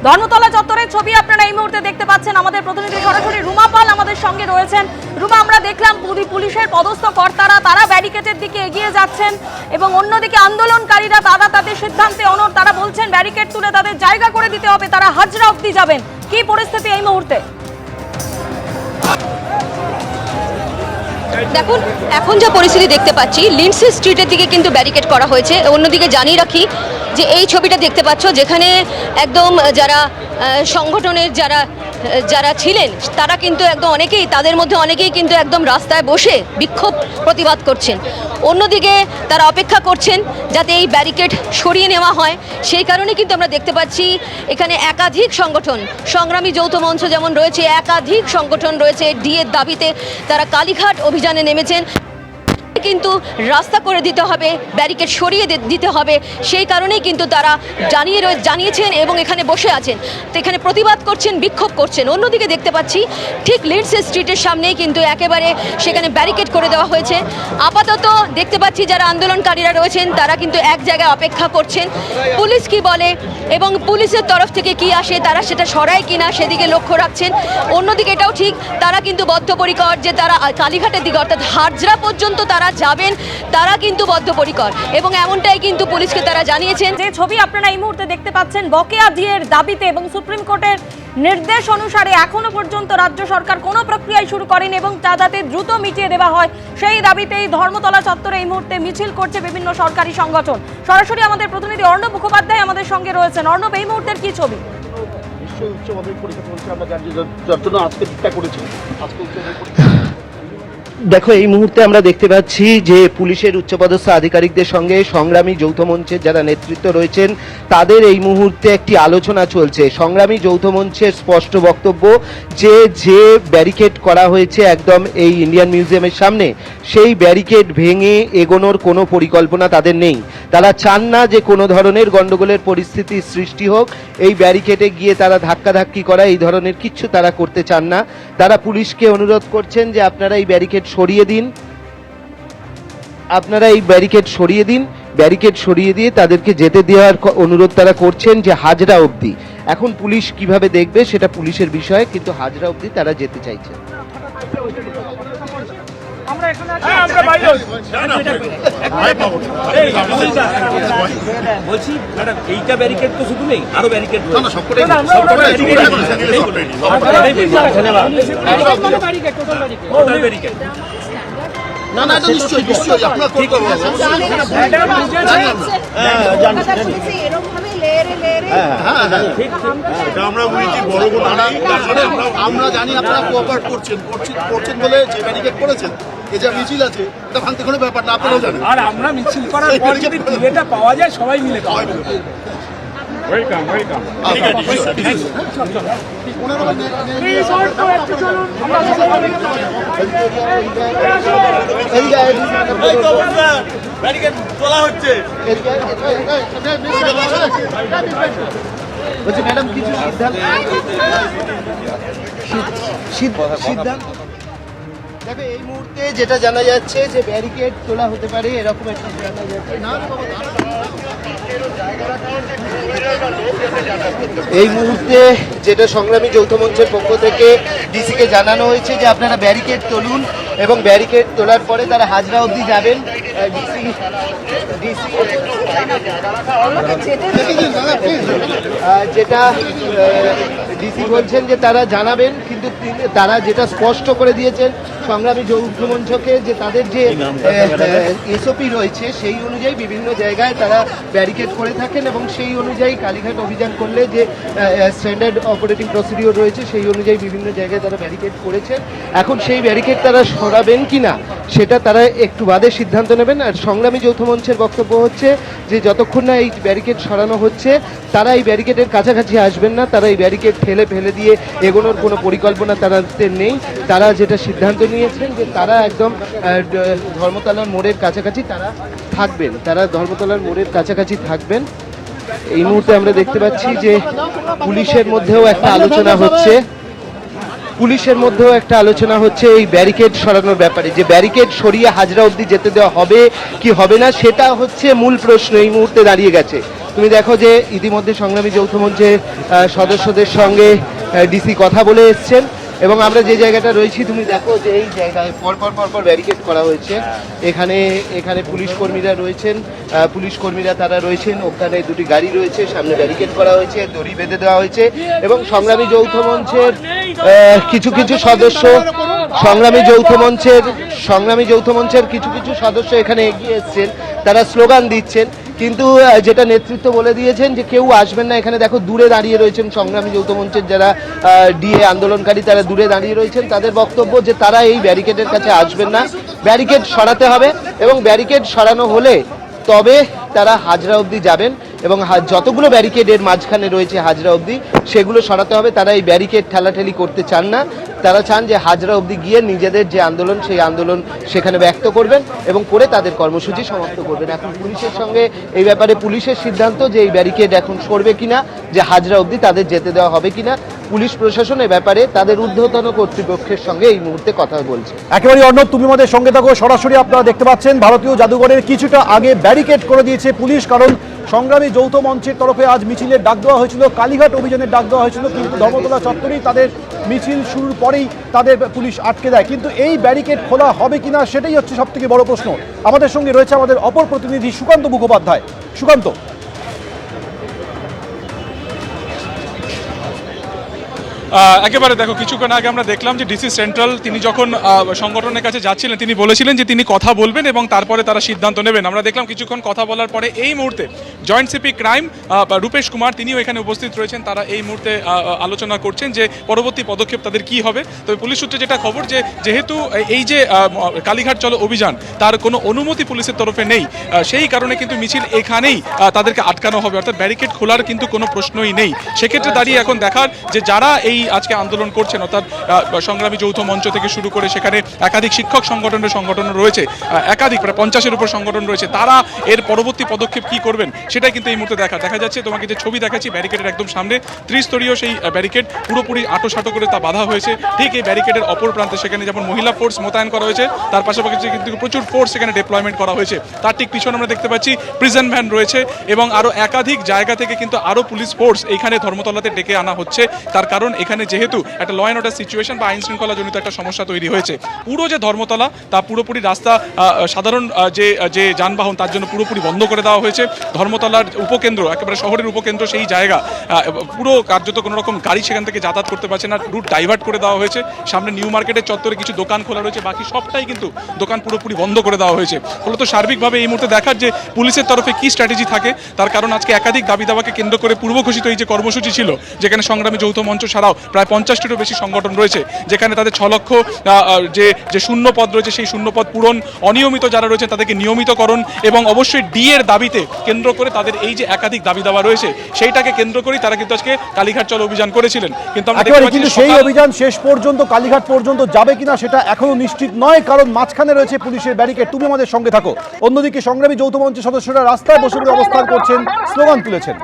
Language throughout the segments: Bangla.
ধর্মতলা চত্বরের ছবি আপনারা এই মুহূর্তে দেখতে পাচ্ছেন। আমাদের প্রতিনিধি সরাসরি রুমা পাল আমাদের সঙ্গে রয়েছেন। রুমা, আমরা দেখলাম পুলিশের পদস্থ কর্তারা তারা ব্যারিকেডের দিকে এগিয়ে যাচ্ছেন এবং অন্যদিকে আন্দোলনকারীরা তাদের সিদ্ধান্তে অনড়। তারা বলছেন ব্যারিকেড তুলে তাদের জায়গা করে দিতে হবে, তারা হাজরা অবধি যাবেন। কি পরিস্থিতি এই মুহূর্তে? দেখুন, এখন যা পরিস্থিতি দেখতে পাচ্ছি, লিন্ডসে স্ট্রিটের দিকে কিন্তু ব্যারিকেড করা হয়েছে। অন্যদিকে জানিয়ে রাখি যে এই ছবিটা দেখতে পাচ্ছ, যেখানে একদম যারা সংগঠনের যারা ছিলেন তারা কিন্তু একদম তাদের মধ্যে অনেকেই কিন্তু একদম রাস্তায় বসে বিক্ষোভ প্রতিবাদ করছেন। অন্যদিকে তারা অপেক্ষা করছেন যাতে এই ব্যারিকেড সরিয়ে নেওয়া হয়। সেই কারণে কিন্তু আমরা দেখতে পাচ্ছি এখানে একাধিক সংগঠন, সংগ্রামী যৌথ মঞ্চ যেমন রয়েছে, একাধিক সংগঠন রয়েছে। ডিএর দাবিতে তারা কালীঘাট অভিযানে নেমেছেন। কিন্তু রাস্তা করে দিতে হবে, ব্যারিকেড সরিয়ে দিতে হবে, সেই কারণেই কিন্তু তারা জানিয়েছেন এবং এখানে বসে আছেন। তো এখানে প্রতিবাদ করছেন, বিক্ষোভ করছেন। অন্যদিকে দেখতে পাচ্ছি ঠিক লিডস স্ট্রিটের সামনেই কিন্তু একেবারে সেখানে ব্যারিকেড করে দেওয়া হয়েছে। আপাতত দেখতে পাচ্ছি যারা আন্দোলনকারীরা রয়েছেন তারা কিন্তু এক জায়গায় অপেক্ষা করছেন পুলিশ কি বলে এবং পুলিশের তরফ থেকে কি আসে, তারা সেটা সরায় কিনা সেদিকে লক্ষ্য রাখছেন। অন্যদিকে এটাও ঠিক, তারা কিন্তু বদ্ধপরিকর যে তারা কালীঘাটের দিকে অর্থাৎ হাজরা পর্যন্ত তারা যাবেন, তারা কিন্তু বদ্ধপরিকর এবং এমনটাই কিন্তু পুলিশকে তারা জানিয়েছেন। যে ছবি আপনারা এই মুহূর্তে দেখতে পাচ্ছেন, বকেয়া ডিএর দাবিতে এবং সুপ্রিম কোর্টের নির্দেশ অনুসারে এখনো পর্যন্ত রাজ্য সরকার কোনো প্রক্রিয়া শুরু করেন এবং তা যাতে দ্রুত মিটিয়ে দেওয়া হয় সেই দাবিতেই ধর্মতলা চত্বরে এই মুহূর্তে মিছিল করছে বিভিন্ন সরকারি সংগঠন। সরাসরি আমাদের প্রতিনিধি অর্ণব মুখোপাধ্যায় আমাদের সঙ্গে রয়েছেন। অর্ণব, এই মুহূর্তের কি ছবি? দেখো, এই মুহূর্তে আমরা দেখতে পাচ্ছি যে পুলিশের উচ্চপদস্থ আধিকারিকদের সঙ্গে সংগ্রামী যৌথ মঞ্চের যারা নেতৃত্ব রয়েছেন তাদের এই মুহূর্তে একটি আলোচনা চলছে। সংগ্রামী যৌথ মঞ্চের স্পষ্ট বক্তব্য যে ব্যারিকেড করা হয়েছে একদম এই ইন্ডিয়ান মিউজিয়ামের সামনে, সেই ব্যারিকেড ভেঙে এগোনোর কোনো পরিকল্পনা তাদের নেই। তারা চান না যে কোনো ধরনের গণ্ডগোলের পরিস্থিতি সৃষ্টি হোক। এই ব্যারিকেডে গিয়ে তারা ধাক্কাধাক্কি করা, এই ধরনের কিচ্ছু তারা করতে চান না। তারা পুলিশকে অনুরোধ করছেন যে আপনারা এই ব্যারিকেড সরিয়ে দিন, ব্যারিকেড সরিয়ে দিয়ে তাদেরকে যেতে দেওয়ার অনুরোধ তারা করছেন যে হাজরা অবধি। এখন পুলিশ কিভাবে দেখবে সেটা পুলিশের বিষয়, কিন্তু হাজরা অবধি তারা যেতে চাইছে। বলছি এইটা ব্যারিকেড তো শুধু নেই, আরো ব্যারিকেড না না, এটা নিশ্চয়ই নিশ্চয়ই আপনার ঠিক হবে। আমরা বুঝেছি বড় কোনো আমরা জানি আপনারা কোঅপারেট করছেন বলে যে ব্যারিকেড করেছেন, এই যে মিছিল আছে এটা ভাঙতে কোনো ব্যাপার না, আপনারাও জানেন। আর আমরা মিছিল করার পর যদি টিকিটটা পাওয়া যায় সবাই মিলে খাওয়া যাবে। Welcome welcome. ব্যারিকেড তোলা হচ্ছে। বলছি ম্যাডাম, কিছু সিদ্ধান্ত দেখো, এই মুহূর্তে যেটা জানা যাচ্ছে যে ব্যারিকেড তোলা হতে পারে এরকম একটা জানা যাচ্ছে। এই মুহূর্তে যেটা সংগ্রামী যৌথ মঞ্চের পক্ষ থেকে ডিসিকে জানানো হয়েছে যে আপনারা ব্যারিকেড তুলুন এবং ব্যারিকেড তোলার পরে তারা হাজরা অবধি যাবেন। যেটা ডিসি বলছেন যে তারা জানাবেন, কিন্তু তারা যেটা স্পষ্ট করে দিয়েছেন সংগ্রামী যৌথ মঞ্চকে যে তাদের যে এসওপি রয়েছে সেই অনুযায়ী বিভিন্ন জায়গায় তারা ব্যারিকেড করে থাকেন এবং সেই অনুযায়ী কালীঘাট অভিযান করলে যে স্ট্যান্ডার্ড অপারেটিং প্রসিডিওর রয়েছে সেই অনুযায়ী বিভিন্ন জায়গায় তারা ব্যারিকেড করেছেন। এখন সেই ব্যারিকেড তারা সরাবেন কিনা সেটা তারা একটু বাদে সিদ্ধান্ত নেবেন। আর সংগ্রামী যৌথ মঞ্চের বক্তব্য হচ্ছে যে যতক্ষণ না এই ব্যারিকেড সরানো হচ্ছে তারা এই ব্যারিকেডের কাছাকাছি আসবেন না, তারা এই ব্যারিকেড ফেলে দিয়ে এগোনোর কোনো পরিকল্পনা তাদের নেই। তারা যেটা সিদ্ধান্ত নিয়েছেন যে তারা একদম ধর্মতলার মোড়ের কাছাকাছি তারা থাকবেন। এই মুহূর্তে আমরা দেখতে পাচ্ছি যে পুলিশের মধ্যেও একটা আলোচনা হচ্ছে এই ব্যারিকেড সরানোর ব্যাপারে, যে ব্যারিকেড সরিয়ে হাজরা অবধি যেতে দেওয়া হবে কি হবে না সেটা হচ্ছে মূল প্রশ্ন এই মুহূর্তে দাঁড়িয়ে গেছে। তুমি দেখো যে ইতিমধ্যে সংগ্রামী যৌথ মঞ্চের সদস্যদের সঙ্গে ডিসি কথা বলে এসছেন এবং আমরা যে জায়গাটা রয়েছি তুমি দেখো যে এই জায়গায় পরপর ব্যারিকেড করা হয়েছে। এখানে পুলিশ কর্মীরা রয়েছেন, পুলিশ কর্মীরা তারা রয়েছেন, ওখানে দুটি গাড়ি রয়েছে, সামনে ব্যারিকেড করা হয়েছে, দড়ি বেঁধে দেওয়া হয়েছে এবং সংগ্রামী যৌথ মঞ্চের কিছু সদস্য সংগ্রামী যৌথ মঞ্চের কিছু সদস্য এখানে এগিয়ে এসছেন, তারা স্লোগান দিচ্ছেন, কিন্তু যেটা নেতৃত্ব বলে দিয়েছেন যে কেউ আসবেন না। এখানে দেখো দূরে দাঁড়িয়ে রয়েছেন সংগ্রামী যৌথ মঞ্চের যারা ডিএ আন্দোলনকারী, তারা দূরে দাঁড়িয়ে রয়েছেন, তাদের বক্তব্য যে তারা এই ব্যারিকেডের কাছে আসবেন না, ব্যারিকেড সরাতে হবে এবং ব্যারিকেড সরানো হলে তবে তারা হাজরা অবধি যাবেন এবং যতগুলো ব্যারিকেডের মাঝখানে রয়েছে হাজরা অবধি সেগুলো সরাতে হবে। তারা এই ব্যারিকেড ঠেলাঠেলি করতে চান না, তারা চান যে হাজরা অবধি গিয়ে নিজেদের যে আন্দোলন সেই আন্দোলন সেখানে ব্যক্ত করবেন এবং করে তাদের কর্মসূচি সমাপ্ত করবেন। এখন পুলিশের সঙ্গে এই ব্যাপারে পুলিশের সিদ্ধান্ত যে এই ব্যারিকেড এখন সরবে কিনা, যে হাজরা অবধি তাদের যেতে দেওয়া হবে কিনা। পুলিশ প্রশাসন এ ব্যাপারে তাদের ঊর্ধ্বতন কর্তৃপক্ষের সঙ্গে এই মুহূর্তে কথা বলছে। একেবারে অর্ণব, তুমি আমাদের সঙ্গে থাকো। সরাসরি আপনারা দেখতে পাচ্ছেন ভারতীয় জাদুঘরের কিছুটা আগে ব্যারিকেড করে দিয়েছে পুলিশ, কারণ সংগ্রামী যৌথ মঞ্চের তরফে আজ মিছিলের ডাক দেওয়া হয়েছিল, কালীঘাট অভিযানের ডাক দেওয়া হয়েছিল, কিন্তু ধর্মতলা চত্বরেই তাদের মিছিল শুরুর পরেই তাদের পুলিশ আটকে দেয়। কিন্তু এই ব্যারিকেড খোলা হবে কিনা সেটাই হচ্ছে সবথেকে বড় প্রশ্ন। আমাদের সঙ্গে রয়েছে আমাদের অপর প্রতিনিধি সুকান্ত মুখোপাধ্যায়। সুকান্ত, একেবারে দেখো, কিছুক্ষণ আগে আমরা দেখলাম যে ডিসি সেন্ট্রাল তিনি যখন সংগঠনের কাছে যাচ্ছিলেন তিনি বলেছিলেন যে তিনি কথা বলবেন এবং তারপরে তারা সিদ্ধান্ত নেবেন। আমরা দেখলাম কিছুক্ষণ কথা বলার পরে এই মুহূর্তে joint CP crime Rupesh Kumar তিনিও এখানে উপস্থিত রয়েছেন। তারা এই মুহূর্তে আলোচনা করছেন যে পরবর্তী পদক্ষেপ তাদের কি হবে। তবে পুলিশ সূত্রে যেটা খবর যে যেহেতু এই যে কালীঘাট চলো অভিযান তার কোনো অনুমতি পুলিশের তরফে নেই, সেই কারণে কিন্তু মিছিল এখানেই তাদেরকে আটকানো হবে, অর্থাৎ ব্যারিকেড খোলার কিন্তু কোনো প্রশ্নই নেই। সেক্ষেত্রে দাঁড়িয়ে এখন দেখার যে যারা এই আজকে আন্দোলন করছেন, অর্থাৎ সংগ্রামী যৌথ মঞ্চ থেকে শুরু করে সেখানে একাধিক শিক্ষক সংগঠন রয়েছে, একাধিক প্রায় 50-এর উপর সংগঠন রয়েছে, তারা এর পরবর্তী পদক্ষেপ কি করবেন সেটাই কিন্তু এই মুহূর্তে দেখা যাচ্ছে। তোমাকে যে ছবি দেখাচ্ছি ব্যারিকেডের একদম সামনে ত্রিস্তরীয় সেই ব্যারিকেড পুরোপুরি আঁটো করে তা বাঁধা হয়েছে। ঠিক এই ব্যারিকেডের অপর প্রান্তে সেখানে যেমন মহিলা ফোর্স মোতায়েন করা হয়েছে, তার পাশাপাশি কিন্তু প্রচুর ফোর্স সেখানে ডেপ্লয়মেন্ট করা হয়েছে। তার ঠিক পিছনে আমরা দেখতে পাচ্ছি প্রিজন ভ্যান রয়েছে এবং আরও একাধিক জায়গা থেকে কিন্তু আরও পুলিশ ফোর্স এইখানে ধর্মতলাতে ডেকে আনা হচ্ছে। তার কারণ এখানে যেহেতু একটা ল অ্যান্ড অর্ডার সিচুয়েশন বা আইন শৃঙ্খলা জনিত একটা সমস্যা তৈরি হয়েছে, পুরো যে ধর্মতলা তা পুরোপুরি রাস্তা সাধারণ যে যানবাহন তার জন্য পুরোপুরি বন্ধ করে দেওয়া হয়েছে। ধর্মতলার উপকেন্দ্র, একেবারে শহরের উপকেন্দ্র সেই জায়গা পুরো কার্যত কোনো রকম গাড়ি সেখান থেকে যাতায়াত করতে পারছে না, রুট ডাইভার্ট করে দেওয়া হয়েছে। সামনে নিউ মার্কেটের চত্বরে কিছু দোকান খোলা রয়েছে, বাকি সবটাই কিন্তু দোকান পুরোপুরি বন্ধ করে দেওয়া হয়েছে। ফলত সার্বিকভাবে এই মুহূর্তে দেখার যে পুলিশের তরফে কি স্ট্র্যাটেজি থাকে, তার কারণ আজকে একাধিক দাবি দাওয়াকে কেন্দ্র করে পূর্ব ঘোষিত এই যে কর্মসূচি ছিল, যেখানে সংগ্রামী যৌথ মঞ্চ ছাড়াও প্রায় 50-টিরও বেশি সংগঠন রয়েছে, যেখানে তাদের 6 লক্ষ যে শূন্য পদ রয়েছে সেই শূন্য পদ পূরণ, অনিয়মিত যারা রয়েছে তাদেরকে নিয়মিতকরণ এবং অবশ্যই ডিএর দাবিতে কেন্দ্র করে তাদের এই যে একাধিক দাবি দাওয়া রয়েছে সেইটাকে কেন্দ্র করে তারা কিন্তু আজকে কালীঘাট চলো অভিযান করেছিলেন। কিন্তু সেই অভিযান শেষ পর্যন্ত কালীঘাট পর্যন্ত যাবে কিনা সেটা এখনো নিশ্চিত নয়, কারণ মাঝখানে রয়েছে পুলিশের ব্যারিকেড। তুমি আমাদের সঙ্গে থাকো। অন্যদিকে সংগ্রামী যৌথ মঞ্চের সদস্যরা রাস্তায় বসে অবস্থান করছেন, স্লোগান তুলেছেন।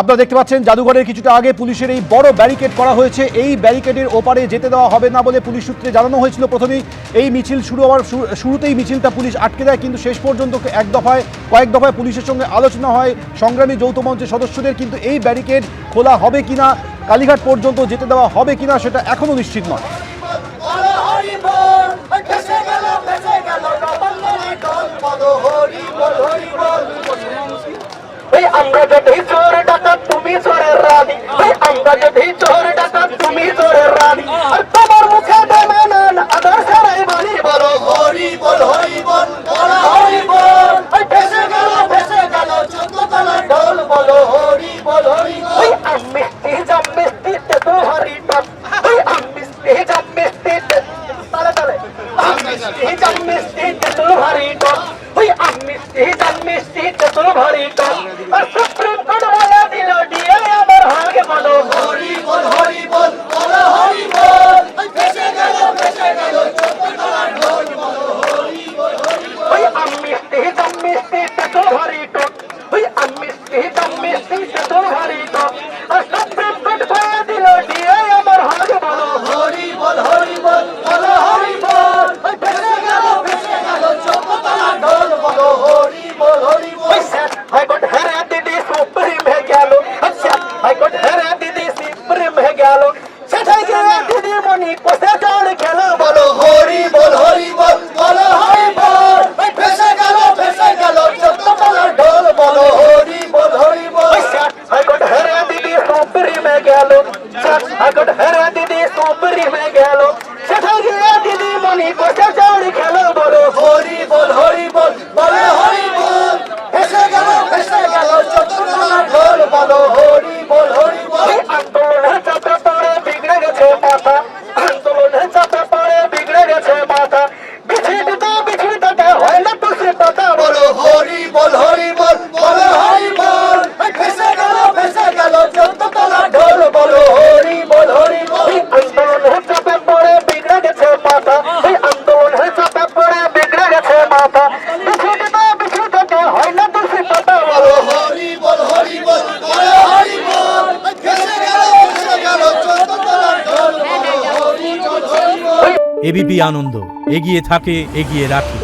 আপনারা দেখতে পাচ্ছেন জাদুঘরের কিছুটা আগে পুলিশের এই বড় ব্যারিকেড করা হয়েছে। এই ব্যারিকেডের ওপারে যেতে দেওয়া হবে না বলে পুলিশ সূত্রে জানানো হয়েছিল। প্রথমেই এই মিছিল শুরুতেই মিছিলটা পুলিশ আটকে দেয়, কিন্তু শেষ পর্যন্ত কয়েক দফায় পুলিশের সঙ্গে আলোচনা হয় সংগ্রামী যৌথ মঞ্চের সদস্যদের, কিন্তু এই ব্যারিকেড খোলা হবে কিনা, কালীঘাট পর্যন্ত যেতে দেওয়া হবে কিনা সেটা এখনো নিশ্চিত নয়। আমরা যদি চোর ডাকাত তুমি চোরের রানী, আমরা যদি চোর ডাকাত তুমি চোরের রানী, তোমার মুখে দেবে না আদর সারাই বাড়ি বলো হরি বল হরি বল বলো হরি বল, ভেসে গেল 14 তলা ঢোল বলো হরি বল হরি বল। আমি মিষ্টি তো হরি টপ, আমি মিষ্টি তালে তালে আমি মিষ্টি তো হরি টপ, আমি মিষ্টি তো হরি টপ। সুপ্রিম কোর্ট বলে দিল ডিএ সুপ্রিমে গেল আগট হেরা দিদি সুপ্রিমে গেল সেটা গিয়ে দিদি মনি কোষে চড়ি খেলো বলো হরি বল বলে হরি বল হেসে গেল চতুর্থ ঢোল বলো হরি বল আন্দোলনের চাপে পড়ে বিগড়ে গেছে মাথা আন্দোলনের চাপে পড়ে বিগড়ে গেছে মাথা বিছিয়ে হয় না তুলসী পাতা বলো হরি বল বলে হরি বল ভেসে গেল চতুর্থ ঢোল বলো হরি বল আন্দোলনের চাপে পড়ে বিগড়ে গেছে মাথা আন্দোলনের চাপে পড়ে বিগড়ে গেছে মাথা বিছিয়ে হয় না তুলসী পাতা বলো হরি বল বলে হরি বল ভেসে গেল চতুর্থ ঢোল বলো হরি বল এবিপি আনন্দ, এগিয়ে থাকে, এগিয়ে রাখে।